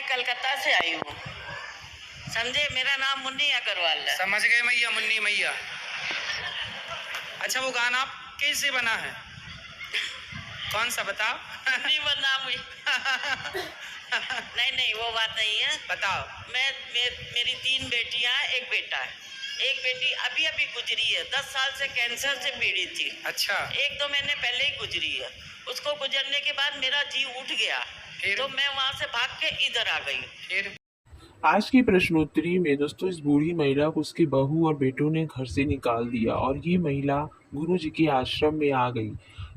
मैं कलकत्ता से आई हूँ, समझे। मेरा नाम मुन्नी अग्रवाल है। समझ गए मैया, मुन्नी मैया। अच्छा, वो गाना आप कैसे बना है? कौन सा बताओ? नहीं बना नहीं वो बात नहीं है। बताओ। मेरी 3 बेटियां, एक बेटा है। एक बेटी अभी अभी गुजरी है, 10 साल से कैंसर से पीड़ित थी। अच्छा। 1-2 महीने पहले ही गुजरी है। उसको गुजरने के बाद मेरा जी उठ गया, तो मैं वहाँ से भाग के इधर आ गई। फिर आज की प्रश्नोत्तरी में दोस्तों इस बूढ़ी महिला को उसकी बहू और बेटों ने घर से निकाल दिया और ये महिला गुरु जी के आश्रम में आ गई।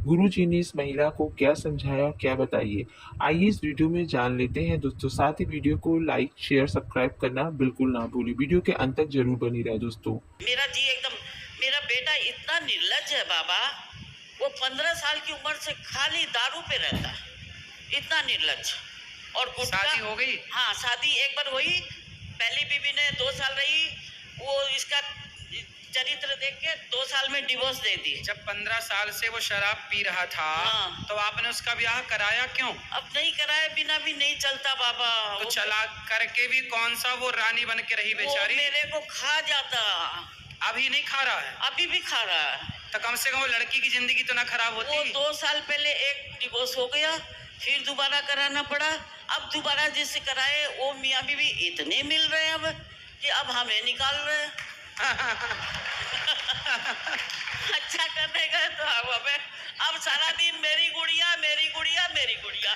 गुरु जी ने इस महिला को क्या समझाया और क्या बताइए, आइए इस वीडियो में जान लेते हैं दोस्तों। साथ ही वीडियो को लाइक शेयर सब्सक्राइब करना बिल्कुल ना भूलिए। वीडियो के अंत तक जरूर बनी रहे दोस्तों। मेरा जी एकदम, मेरा बेटा इतना निर्लज है बाबा, वो 15 साल की उम्र से खाली दारू पे रहता है, इतना निर्लज। और शादी हो गई? हाँ, शादी एक बार हुई, पहली बीवी ने 2 साल रही, वो इसका चरित्र देख के 2 साल में डिवोर्स दे दी। जब 15 साल से वो शराब पी रहा था, हाँ। तो आपने उसका ब्याह कराया क्यों? अब नहीं कराए बिना भी नहीं चलता बाबा। तो चला करके भी कौन सा वो रानी बन के रही बेचारी? मेरे को खा जाता। अभी नहीं खा रहा है? अभी भी खा रहा है। तो कम से कम वो लड़की की जिंदगी तो ना खराब होती? वो 2 साल पहले एक डिवोर्स हो गया, फिर दोबारा कराना पड़ा। अब दोबारा जिससे कराए वो मियाँ बीवी इतने मिल रहे हैं अब कि अब हमें निकाल रहे हैं। अच्छा करने गए तो अब हमें, अब सारा दिन मेरी गुड़िया मेरी गुड़िया मेरी गुड़िया,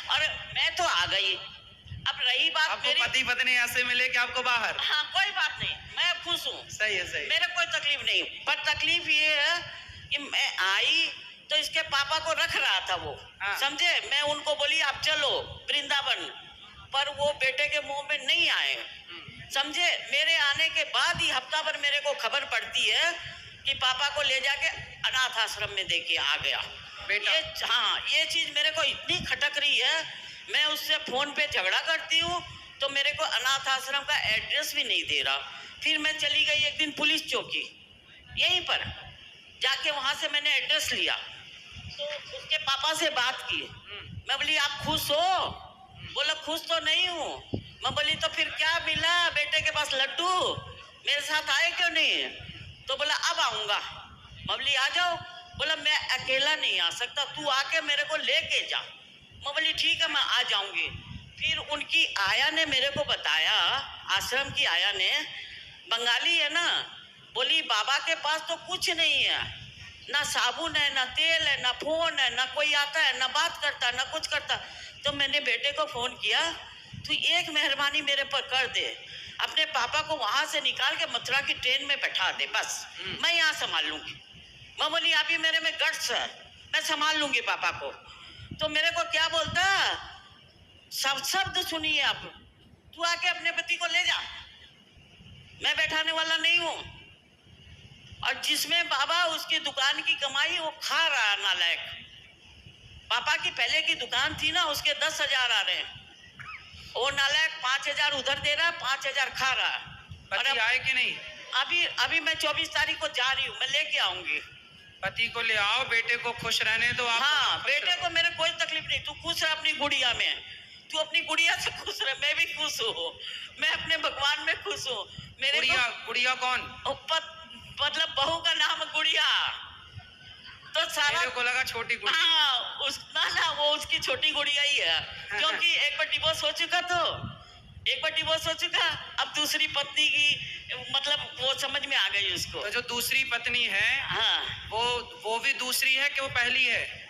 और मैं तो आ गई। अब रही बात आपको मेरी, पति पत्नी ऐसे मिले कि आपको बाहर? हाँ कोई बात नहीं, मैं खुश हूँ। सही है, सही। मेरे कोई तकलीफ नहीं, पर तकलीफ ये है कि मैं आई तो इसके पापा को रख रहा था वो। हाँ। समझे। मैं उनको बोली आप चलो वृंदावन, पर वो बेटे के मुंह में नहीं आए। समझे। मेरे आने के बाद ही हफ्ता भर मेरे को खबर पड़ती है कि पापा को ले जाके अनाथ आश्रम में देके आ गया बेटा। हाँ, ये चीज मेरे को इतनी खटक रही है। मैं उससे फोन पे झगड़ा करती हूँ तो मेरे को अनाथ आश्रम का एड्रेस भी नहीं दे रहा। फिर मैं चली गई एक दिन पुलिस चौकी, यहीं पर जाके वहां से मैंने एड्रेस लिया, तो उसके पापा से बात की। मैं बोली आप खुश हो? बोला खुश तो नहीं हूँ। मैं बोली तो फिर क्या मिला बेटे के पास लड्डू, मेरे साथ आए क्यों नहीं? तो बोला अब आऊंगा। मैं बोली आ जाओ। बोला मैं अकेला नहीं आ सकता, तू आके मेरे को लेके जा। मैं बोली ठीक है मैं आ जाऊंगी। फिर उनकी आया ने मेरे को बताया, आश्रम की आया ने, बंगाली है ना, बोली बाबा के पास तो कुछ नहीं है, ना साबुन है, ना तेल है, ना फोन है, ना कोई आता है, ना बात करता, ना कुछ करता। तो मैंने बेटे को फोन किया, तू एक मेहरबानी मेरे पर कर दे, अपने पापा को वहां से निकाल के मथुरा की ट्रेन में बैठा दे, बस मैं यहाँ संभाल लूंगी। मैं बोली अभी मेरे में गट्स है, मैं संभाल लूंगी पापा को। तो मेरे को क्या बोलता, सब शब्द सुनिए आप, तू आके अपने पति को ले जा, मैं बैठाने वाला नहीं हूँ। और जिसमें बाबा उसकी दुकान की कमाई वो खा रहा नालायक। पापा की पहले की दुकान थी ना, उसके 10,000 आ रहे हैं, वो नालायक 5,000 उधर दे रहा है, 5,000 खा रहा है। पति आए कि नहीं? अभी मैं 24 तारीख को जा रही हूँ, मैं लेके आऊंगी। पति को ले आओ, बेटे को खुश रहने दो आप। हाँ, बेटे को मेरे कोई तकलीफ नहीं, तू खुश रह अपनी गुड़िया में, तू अपनी गुड़िया से खुश रह, मैं भी खुश हूँ, मैं अपने भगवान में खुश हूँ। मेरे गुड़िया कौन? मतलब बहू का नाम गुड़िया, तो सारा मेरे को लगा छोटी गुड़िया। हाँ, ना वो उसकी छोटी गुड़िया ही है, क्योंकि एक बार डिवोर्स हो चुका, अब दूसरी पत्नी की मतलब वो समझ में आ गई उसको। तो जो दूसरी पत्नी है, हाँ, वो भी दूसरी है कि वो पहली है?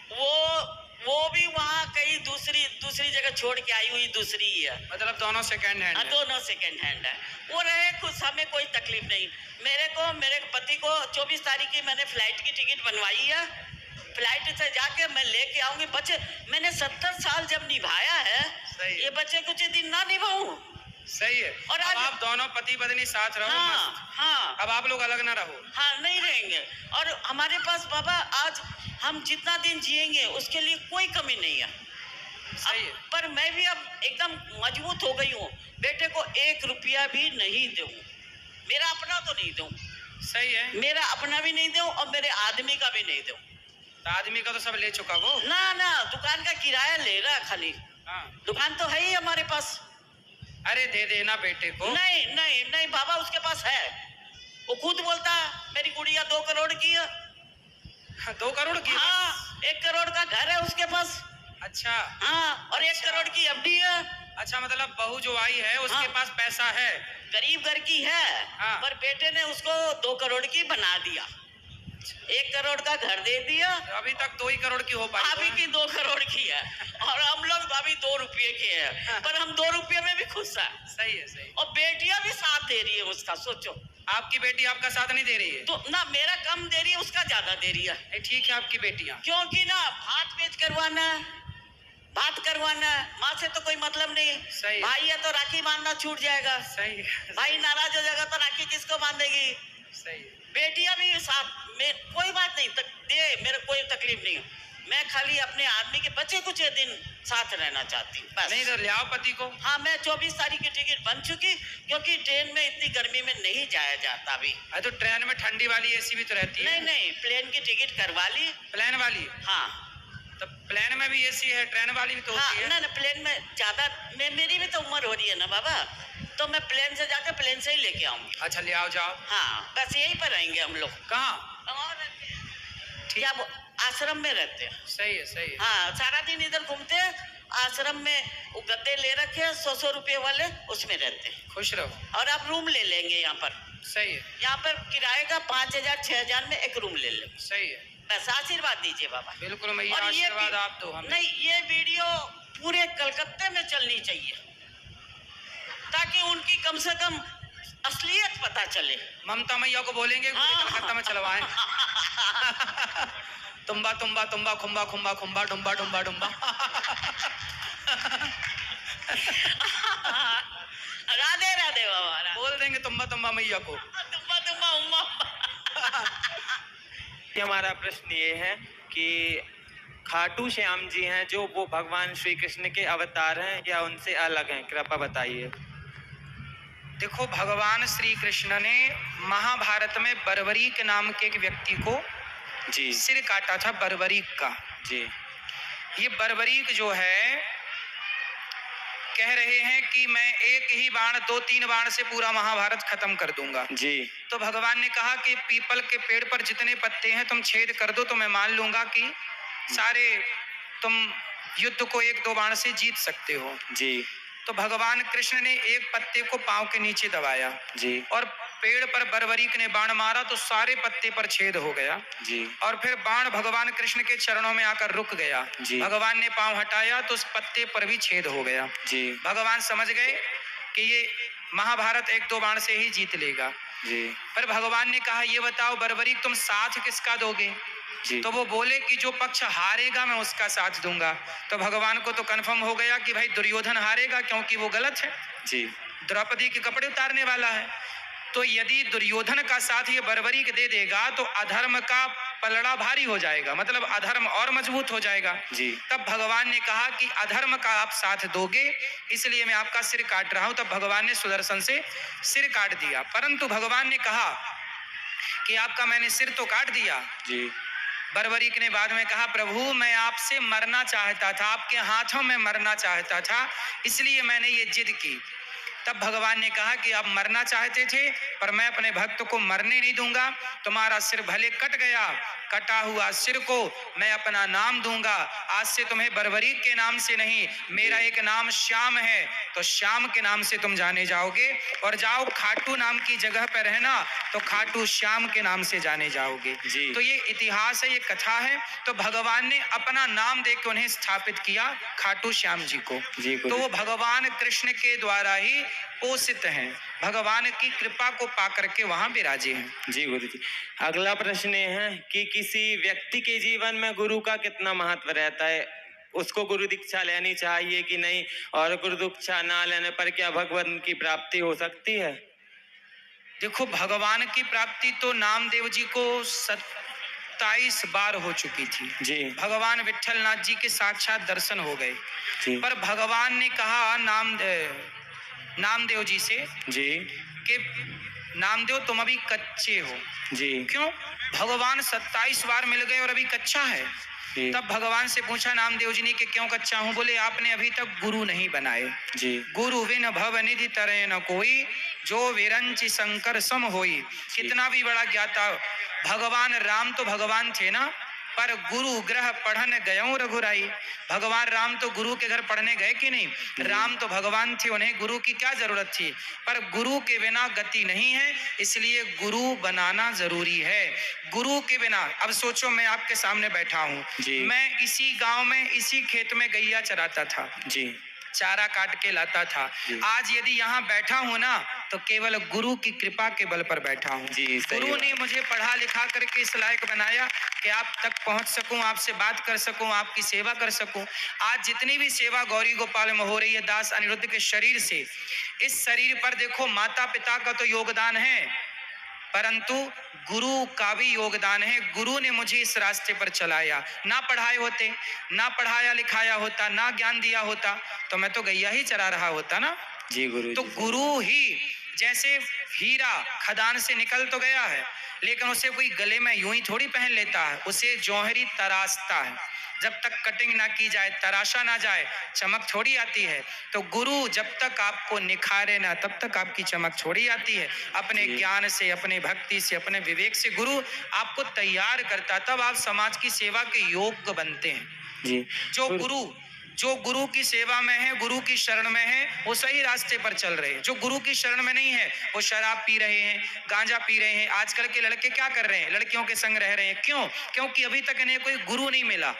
वो भी वहाँ कहीं दूसरी जगह छोड़ के आई हुई दूसरी ही है। मतलब दोनों सेकंड हैंड है? दोनों सेकंड हैंड है। वो रहे खुश, हमें कोई तकलीफ नहीं। मेरे पति को 24 तारीख की मैंने फ्लाइट की टिकट बनवाई है, फ्लाइट से जाके मैं लेके आऊंगी। बच्चे मैंने 70 साल जब निभाया है, ये बच्चे कुछ दिन ना निभाऊं। सही है। और अब आप दोनों पति पत्नी साथ रहो। हाँ, अब आप लोग अलग ना रहो। हाँ, नहीं रहेंगे। और हमारे पास बाबा आज हम जितना दिन जिएंगे उसके लिए कोई कमी नहीं है। सही है। पर मैं भी अब एकदम मजबूत हो गई हूँ, बेटे को 1 रुपया भी नहीं दूं, मेरा अपना तो नहीं दूं। सही है। मेरा अपना भी नहीं दूं और मेरे आदमी का भी नहीं दूं। तो आदमी का तो सब ले चुका वो? ना दुकान का किराया ले रहा खाली। हाँ। दुकान तो है ही हमारे पास, अरे दे देना बेटे को। नहीं नहीं नहीं बाबा, उसके पास है, वो खुद बोलता मेरी गुड़िया 2 करोड़ की है। 2 करोड़ की? हाँ, 1 करोड़ का घर है उसके पास। अच्छा हाँ, और 1 करोड़ की एफडी है। अच्छा, मतलब बहू जो आई है उसके हाँ। पास पैसा है। गरीब घर की है। हाँ। पर बेटे ने उसको 2 करोड़ की बना दिया, 1 करोड़ का घर दे दिया। अभी तक 2 ही करोड़ की हो पाई। अभी की 2 करोड़ की है और हम लोग अभी 2 रुपये के हैं, पर हम 2 रुपये में भी खुश है। सही है, सही। और बेटियां भी साथ दे रही है उसका, सोचो। आपकी बेटी आपका साथ नहीं दे रही है? तो ना मेरा कम दे रही है, उसका ज्यादा दे रही है। नहीं, ठीक है आपकी बेटियां। क्योंकि ना भात पेच करवाना, बात करवाना, माँ से तो कोई मतलब नहीं। सही। भाई है तो राखी बांधना छूट जाएगा। सही है, भाई नाराज हो जाएगा तो राखी किसको बांधेगी? सही है। बेटियां भी साथ में, कोई बात नहीं दे, मेरे कोई तकलीफ नहीं है। मैं खाली अपने आदमी के बचे कुछ दिन साथ रहना चाहती हूँ बस। नहीं तो ले आओ पति को। हाँ, मैं 24 तारीख की टिकट बन चुकी, क्योंकि ट्रेन में इतनी गर्मी में नहीं जाया जाता अभी। अरे तो ट्रेन में ठंडी वाली एसी भी तो रहती है। नहीं नहीं, प्लेन की टिकट करवा ली। प्लेन वाली? हाँ। तो प्लेन में भी एसी है, ट्रेन वाली भी तो हाँ, होती है। ना प्लेन में ज्यादा, मेरी भी तो उम्र हो रही है ना बाबा, तो मैं प्लेन से जाके प्लेन से ही लेके आऊंगी। अच्छा ले आओ, जाओ। हाँ, बस यहीं पर रहेंगे हम लोग। कहाँ? और क्या वो आश्रम में रहते हैं। सही है, सही है। हाँ, सारा दिन इधर घूमते हैं। आश्रम में वो गद्दे ले रखे हैं 100 रुपये वाले, उसमें रहते हैं। खुश रहो। और आप रूम ले लेंगे यहाँ पर। सही है, यहाँ पर किराए का 5000 6000 में एक रूम ले लेंगे। सही है। बस आशीर्वाद दीजिए बाबा। बिल्कुल मैया, और ये आशीर्वाद आप दो हमें। नहीं, ये वीडियो पूरे कलकत्ते में चलनी चाहिए, ताकि उनकी कम से कम असलियत पता चले। ममता मैया को बोलेंगे कि हाँ। कलकत्ता में चलवाएं। तुम्बा तुम्बा तुम्बा खुम्बा खुम्बा खुम्बा डुम्बा डुम्बा डुम्बा। राधे राधे बाबा। बोल देंगे तुम्बा तुम्बा मैया को। तुम्बा तुम्बा उम्मा। हमारा प्रश्न ये है कि खाटू श्याम जी हैं जो वो भगवान श्री कृष्ण के अवतार हैं या उनसे अलग हैं, कृपया बताइए। देखो, भगवान श्री कृष्ण ने महाभारत में बर्बरीक नाम के एक व्यक्ति को जी सिर काटा था, बर्बरीक का। जी ये बर्बरीक जो है, कह रहे हैं कि मैं एक ही बाण 2-3 बाण से पूरा महाभारत खत्म कर दूंगा। जी तो भगवान ने कहा कि पीपल के पेड़ पर जितने पत्ते हैं तुम छेद कर दो, तो मैं मान लूंगा कि सारे तुम युद्ध को 1-2 बाण से जीत सकते हो। जी तो भगवान कृष्ण ने एक पत्ते को पांव के नीचे दबाया जी और पेड़ पर बर्बरीक ने बाण मारा तो सारे पत्ते पर छेद हो गया। जी और फिर बाण भगवान कृष्ण के चरणों में आकर रुक गया। जी। भगवान ने पांव हटाया तो उस पत्ते पर भी छेद हो गया। जी भगवान समझ गए कि ये महाभारत 1-2 बाण से ही जीत लेगा। जी पर भगवान ने कहा, ये बताओ बर्बरीक तुम साथ किसका दोगे? जी तो वो बोले कि जो पक्ष हारेगा मैं उसका साथ दूंगा। तो भगवान को तो कन्फर्म हो गया कि भाई दुर्योधन हारेगा, क्योंकि वो गलत है, जी द्रौपदी के कपड़े उतारने वाला है। तो यदि दुर्योधन का साथ ये बर्बरीक दे देगा तो अधर्म का पलड़ा भारी हो जाएगा, मतलब अधर्म और मजबूत हो जाएगा। जी। तब भगवान ने कहा कि अधर्म का आप साथ दोगे, इसलिए मैं आपका सिर काट रहा हूं। तब भगवान ने सुदर्शन से सिर काट दिया। परंतु भगवान ने कहा कि आपका मैंने सिर तो काट दिया। जी बर्बरीक ने बाद में कहा, प्रभु मैं आपसे मरना चाहता था, आपके हाथों में मरना चाहता था, इसलिए मैंने ये जिद की। तब भगवान ने कहा कि आप मरना चाहते थे, पर मैं अपने भक्त को मरने नहीं दूंगा। तुम्हारा सिर भले कट गया, कटा हुआ सिर को मैं अपना नाम दूंगा। आज से तुम्हें बर्बरीक के नाम से नहीं, मेरा एक नाम श्याम है, तो श्याम के नाम से तुम जाने जाओगे। और जाओ खाटू नाम की जगह पर रहना, तो खाटू श्याम के नाम से जाने जाओगे। जी। तो ये इतिहास है, ये कथा है। तो भगवान ने अपना नाम देकर उन्हें स्थापित किया, खाटू श्याम जी को। जी तो वो भगवान कृष्ण के द्वारा ही पोषित हैं, भगवान की कृपा को पाकर के वहां विराजे हैं। जी गुरु जी। अगला प्रश्न ये है कि किसी व्यक्ति के जीवन में गुरु का कितना महत्व रहता है, उसको गुरु दीक्षा लेनी चाहिए कि नहीं, और गुरु दीक्षा ना लेने पर क्या भगवान की प्राप्ति हो सकती है? देखो, भगवान की प्राप्ति तो नामदेव जी को 27 बार हो चुकी थी। जी भगवान विट्ठलनाथ जी के साक्षात दर्शन हो गए। जी पर भगवान ने कहा नामदेव जी से जी कि नामदेव तुम अभी कच्चे हो। जी क्यों? भगवान 27 बार मिल गए और अभी कच्चा है। जी। तब भगवान से पूछा नामदेव जी ने कि क्यों कच्चा हूँ? बोले आपने अभी तक गुरु नहीं बनाए। जी। गुरु बिन भव निधि तरय न कोई, जो विरंचि शंकर सम होई। कितना भी बड़ा ज्ञाता, भगवान राम तो भगवान थे ना, पर गुरु ग्रह पढ़न गयो रघुराई। भगवान राम तो गुरु के घर पढ़ने गए कि नहीं? राम तो भगवान थे, उन्हें गुरु की क्या जरूरत थी? पर गुरु के बिना गति नहीं है, इसलिए गुरु बनाना जरूरी है। गुरु के बिना, अब सोचो मैं आपके सामने बैठा हूँ, जी। मैं इसी गांव में इसी खेत में गैया चराता था, जी। चारा काट के लाता था। आज यदि यहाँ बैठा हूँ ना, तो केवल गुरु की कृपा के बल पर बैठा हूँ। जी, सही गुरु बात। ने मुझे पढ़ा लिखा करके इस लायक बनाया कि आप तक पहुंच सकूं, आपसे बात कर सकूं, आपकी सेवा कर सकूं। आज जितनी भी सेवा गौरी गोपाल में हो रही है दास अनिरुद्ध के शरीर से, इस शरीर पर देखो माता पिता का तो योगदान है, परंतु गुरु का भी योगदान है। गुरु ने मुझे इस रास्ते पर चलाया। ना पढ़ाए होते, ना पढ़ाया लिखाया होता, ना ज्ञान दिया होता, तो मैं तो गैया ही चरा रहा होता ना। जी गुरु तो जी। गुरु ही, जैसे हीरा खदान से निकल तो गया है, लेकिन उसे कोई गले में यूं ही थोड़ी पहन लेता है, उसे जौहरी तराशता है। जब तक कटिंग ना की जाए, तराशा ना जाए, चमक थोड़ी आती है। तो गुरु जब तक आपको निखारे ना, तब तक आपकी चमक थोड़ी आती है। अपने ज्ञान से, अपने भक्ति से, अपने विवेक से गुरु आपको तैयार करता, तब आप समाज की सेवा के योग्य बनते हैं। जी। जो गुरु की सेवा में है, गुरु की शरण में है, वो सही रास्ते पर चल रहे हैं। जो गुरु की शरण में नहीं है, वो शराब पी रहे हैं, गांजा पी रहे हैं। आजकल के लड़के क्या कर रहे हैं? लड़कियों के संग रह रहे हैं। क्यों? क्योंकि अभी तक इन्हें कोई गुरु नहीं मिला।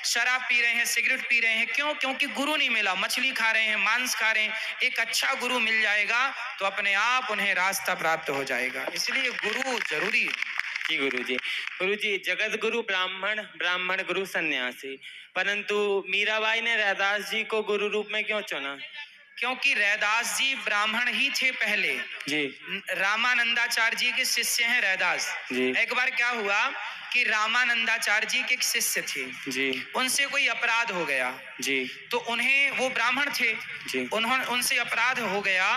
शराब पी रहे हैं, सिगरेट पी रहे हैं, क्यों? क्योंकि गुरु नहीं मिला। मछली खा रहे हैं, मांस खा रहे हैं। एक अच्छा गुरु मिल जाएगा तो अपने आप उन्हें रास्ता प्राप्त हो जाएगा। इसलिए गुरु जरूरी है। जी गुरु जी। गुरु जी, जगत गुरु ब्राह्मण, ब्राह्मण गुरु सन्यासी, परंतु मीराबाई ने रैदास जी को गुरु रूप में क्यों चुना? क्योंकि रैदास जी ब्राह्मण ही थे पहले। जी। रामानंदाचार्य जी के शिष्य हैं रैदास जी। एक बार क्या हुआ कि रामानंदाचार्य जी के एक शिष्य थे, जी। उनसे कोई अपराध हो गया। जी। तो उन्हें, वो ब्राह्मण थे, जी। उनसे अपराध हो गया,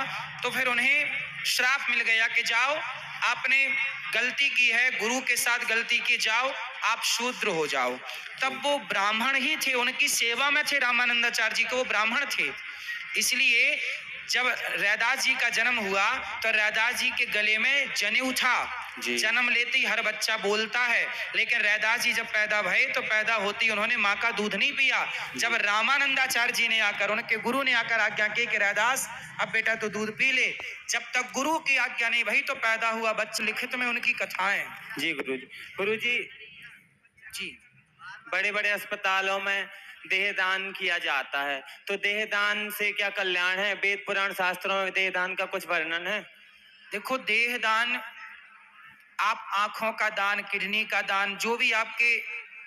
तो फिर उन्हें श्राप मिल गया कि जाओ, आपने गलती की है, गुरु के साथ गलती की, जाओ आप शूद्र हो जाओ। तब वो ब्राह्मण ही थे, उनकी सेवा में थे रामानंदाचार्य जी को, वो ब्राह्मण थे। इसलिए जब रैदास जी का जन्म हुआ तो रैदास जी के गले में जनेऊ था। जन्म लेते ही हर बच्चा बोलता है, लेकिन रैदास जी जब पैदा भये तो पैदा होते ही उन्होंने माँ का दूध नहीं पिया। जब रामानंदाचार्य जी ने आकर, उनके गुरु ने आकर आज्ञा की कि रैदास अब बेटा तो दूध पी ले, जब तक गुरु की आज्ञा नहीं भई तो पैदा हुआ बच्चा। लिखित में उनकी कथाएं। जी गुरु जी। गुरु जी, जी, बड़े बड़े अस्पतालों में देहदान किया जाता है, तो देहदान से क्या कल्याण है? वेद पुराण शास्त्रों में देहदान का कुछ वर्णन है? देखो देहदान, आप आंखों का दान, किडनी का दान, जो भी आपके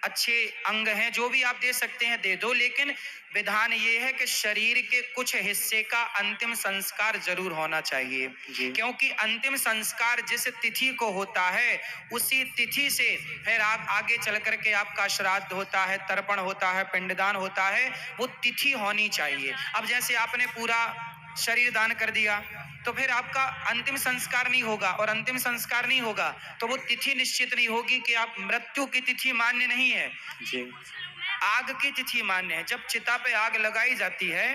अच्छे अंग हैं, जो भी आप दे सकते हैं दे दो, लेकिन विधान ये है कि शरीर के कुछ हिस्से का अंतिम संस्कार जरूर होना चाहिए। क्योंकि अंतिम संस्कार जिस तिथि को होता है, उसी तिथि से फिर आप आगे चल करके आपका श्राद्ध होता है, तर्पण होता है, पिंडदान होता है, वो तिथि होनी चाहिए। अब जैसे आपने पूरा शरीर दान कर दिया तो फिर आपका अंतिम संस्कार नहीं होगा, और अंतिम संस्कार नहीं होगा तो वो तिथि निश्चित नहीं होगी कि आप, मृत्यु की तिथि मान्य नहीं है जी। आग की तिथि मान्य है। जब चिता पे आग लगाई जाती है,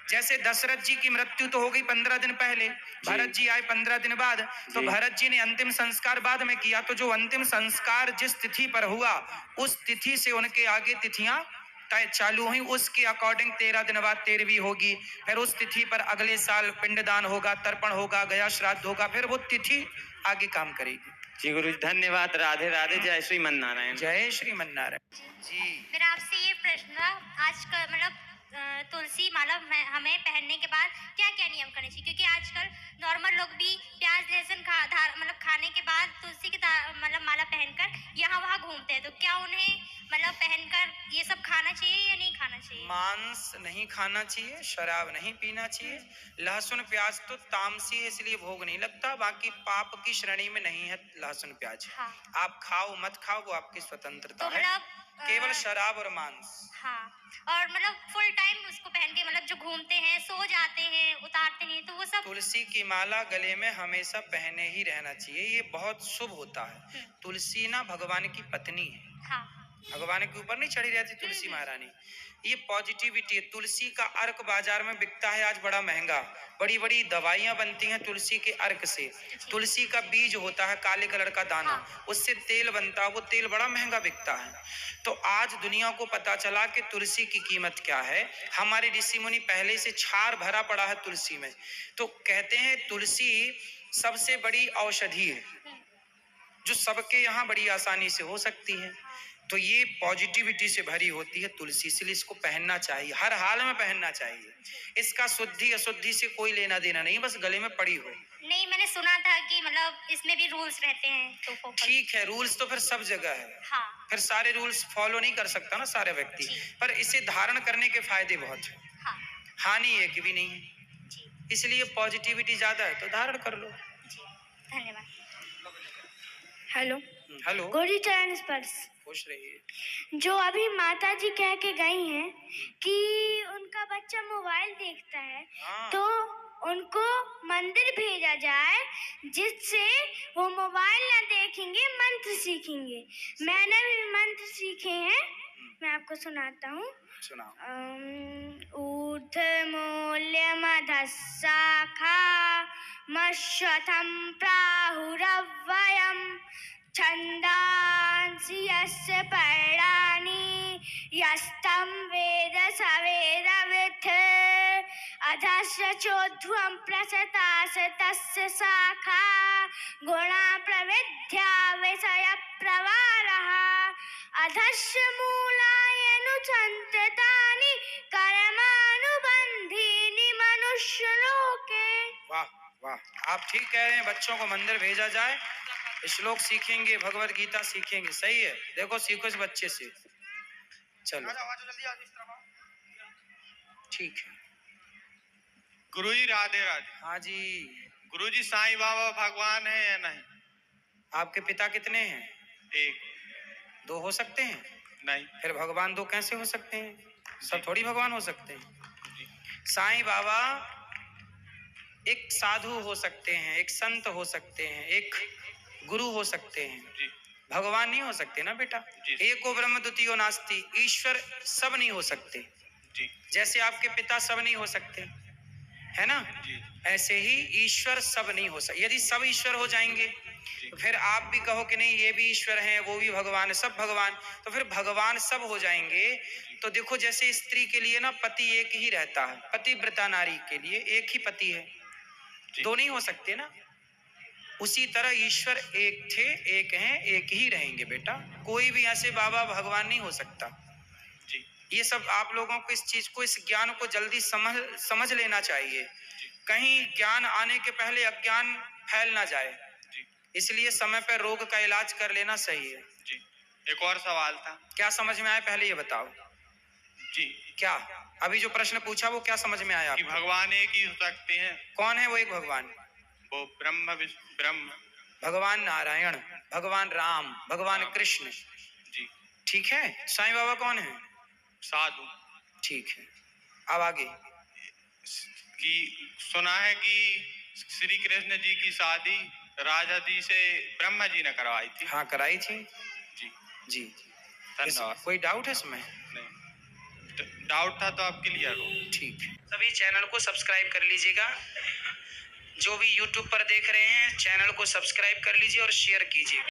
जैसे दशरथ जी की मृत्यु तो हो गई 15 दिन पहले, भरत जी आए 15 दिन बाद, तो भरत जी ने अंतिम संस्कार बाद में किया। तो जो अंतिम संस्कार जिस तिथि पर हुआ, उस तिथि से उनके आगे तिथियां चालू हुई, उसके अकॉर्डिंग 13 दिन बाद 13वीं होगी। फिर उस तिथि पर अगले साल पिंडदान होगा, तर्पण होगा, गया श्राद्ध होगा, फिर वो तिथि आगे काम करेगी। जी गुरु जी, धन्यवाद। राधे राधे। जय श्रीमन नारायण। जय श्रीमन्नारायण। जी, मेरा आपसे ये प्रश्न था, आज का मतलब तुलसी माला हमें पहनने के बाद क्या क्या नियम करने चाहिए? क्योंकि आजकल नॉर्मल लोग भी प्याज लहसुन मतलब खाने के बाद तुलसी की मतलब माला पहनकर यहाँ वहाँ घूमते हैं, तो क्या उन्हें मतलब पहनकर ये सब खाना चाहिए या नहीं खाना चाहिए? मांस नहीं खाना चाहिए, शराब नहीं पीना चाहिए, लहसुन प्याज तो तामसी है इसलिए भोग नहीं लगता, बाकी पाप की श्रेणी में नहीं है लहसुन प्याज। हाँ। आप खाओ मत खाओ वो आपकी स्वतंत्रता तो है, मतलब केवल शराब और मांस। हाँ, और मतलब फुल टाइम उसको पहन के मतलब जो घूमते हैं, सो जाते हैं, उतारते नहीं, तो वो सब। तुलसी की माला गले में हमेशा पहने ही रहना चाहिए, ये बहुत शुभ होता है। तुलसी ना भगवान की पत्नी है। हाँ। भगवान के ऊपर नहीं चढ़ी रहती तुलसी महारानी। ये पॉजिटिविटी है। तुलसी का अर्क बाजार में बिकता है आज बड़ा महंगा। बड़ी बड़ी दवाइयां बनती हैं तुलसी के अर्क से। तुलसी का बीज होता है काले कलर का दाना, उससे तेल बनता है, वो तेल बड़ा महंगा बिकता है। तो आज दुनिया को पता चला कि तुलसी की कीमत क्या है। हमारे ऋषि मुनि पहले से क्षार भरा पड़ा है तुलसी में। तो कहते हैं तुलसी सबसे बड़ी औषधि है जो सबके यहाँ बड़ी आसानी से हो सकती है। तो ये पॉजिटिविटी से भरी होती है तुलसी, इसलिए इसको पहनना चाहिए, हर हाल में पहनना चाहिए। इसका शुद्धि अशुद्धि से कोई लेना देना नहीं, बस गले में पड़ी हो। नहीं, मैंने सुना था कि मतलब इसमें भी रूल्स रहते हैं तो follow- ठीक है, रूल्स तो फिर सब जगह है। हाँ फिर सारे रूल्स फॉलो नहीं कर सकता ना सारे व्यक्ति, जी। पर इसे धारण करने के फायदे बहुत है, हाँ हानि एक भी नहीं है। जी इसलिए पॉजिटिविटी ज्यादा है तो धारण कर लो। जी, धन्यवाद। हेलो, हेलो, गुरु चरण स्पर्श। खुश रहिए। जो अभी माता जी कह के गई हैं कि उनका बच्चा मोबाइल देखता है, हाँ। तो उनको मंदिर भेजा जाए जिससे वो मोबाइल ना देखेंगे, मंत्र सीखेंगे। मैंने भी मंत्र सीखे हैं, मैं आपको सुनाता हूँ। सुनाओ। ऊर्ध मूल्य मधस्साखा मश्वथम प्राहुरव्ययम् छन्दांसि यस्य पर्णानि यस्तं वेद स वेदवित् अधस्य चोध्वं प्रसतास तस्य शाखा गुणा प्रविद्या विषय प्रवालः अधस्य मूलायनुसन्ततानि कर्मानुबन्धीनि मनुष्यलोके। वाह वाह, आप ठीक कह रहे हैं, बच्चों को मंदिर भेजा जाए, श्लोक सीखेंगे, भगवत गीता सीखेंगे। सही है, देखो सीखो इस बच्चे से। चलो ठीक है। गुरुजी राधे राधे। हाँ जी। गुरुजी साईं बाबा भगवान है या नहीं? आपके पिता कितने हैं? एक। दो हो सकते हैं? नहीं। फिर भगवान दो कैसे हो सकते हैं? सब थोड़ी भगवान हो सकते हैं। जी। साईं बाबा एक साधु हो सकते हैं, एक संत हो सकते हैं, एक गुरु हो सकते हैं, जी। भगवान नहीं हो सकते ना बेटा। जी। एको ब्रह्म द्वितीयो नास्ति, ईश्वर सब नहीं हो सकते। जी। जैसे आपके पिता सब नहीं हो सकते, है ना, जी। ऐसे ही ईश्वर सब नहीं हो सकते। यदि सब ईश्वर हो जाएंगे तो फिर आप भी कहो कि नहीं ये भी ईश्वर है, वो भी भगवान है, सब भगवान, तो फिर भगवान सब हो जाएंगे। तो देखो जैसे स्त्री के लिए ना पति एक ही रहता है, पतिव्रता नारी के लिए एक ही पति है, दो नहीं हो सकते ना। उसी तरह ईश्वर एक थे, एक हैं, एक ही रहेंगे बेटा। कोई भी ऐसे बाबा भगवान नहीं हो सकता। जी। ये सब आप लोगों को इस चीज को, इस ज्ञान को जल्दी समझ लेना चाहिए। कहीं ज्ञान आने के पहले अज्ञान फैल ना जाए, इसलिए समय पर रोग का इलाज कर लेना सही है। जी। एक और सवाल था। क्या समझ में आया पहले ये बताओ। जी। क्या अभी जो प्रश्न पूछा वो क्या समझ में आया कि आपको? भगवान एक ही हो सकते हैं। कौन है वो एक भगवान? वो ब्रह्म। भगवान नारायण, भगवान राम, भगवान हाँ। कृष्ण। जी। ठीक है। साईं बाबा कौन है? साधु। ठीक है, अब आगे। कि सुना है कि श्री कृष्ण जी की शादी राजा जी से ब्रह्मा जी ने करवाई थी। हाँ कराई थी जी। जी। धन्यवाद। कोई डाउट है इसमें? नहीं, डाउट था तो आप क्लियर हो। ठीक है। सभी चैनल को सब्सक्राइब कर लीजिएगा। जो भी यूट्यूब पर देख रहे हैं चैनल को सब्सक्राइब कर लीजिए और शेयर कीजिए।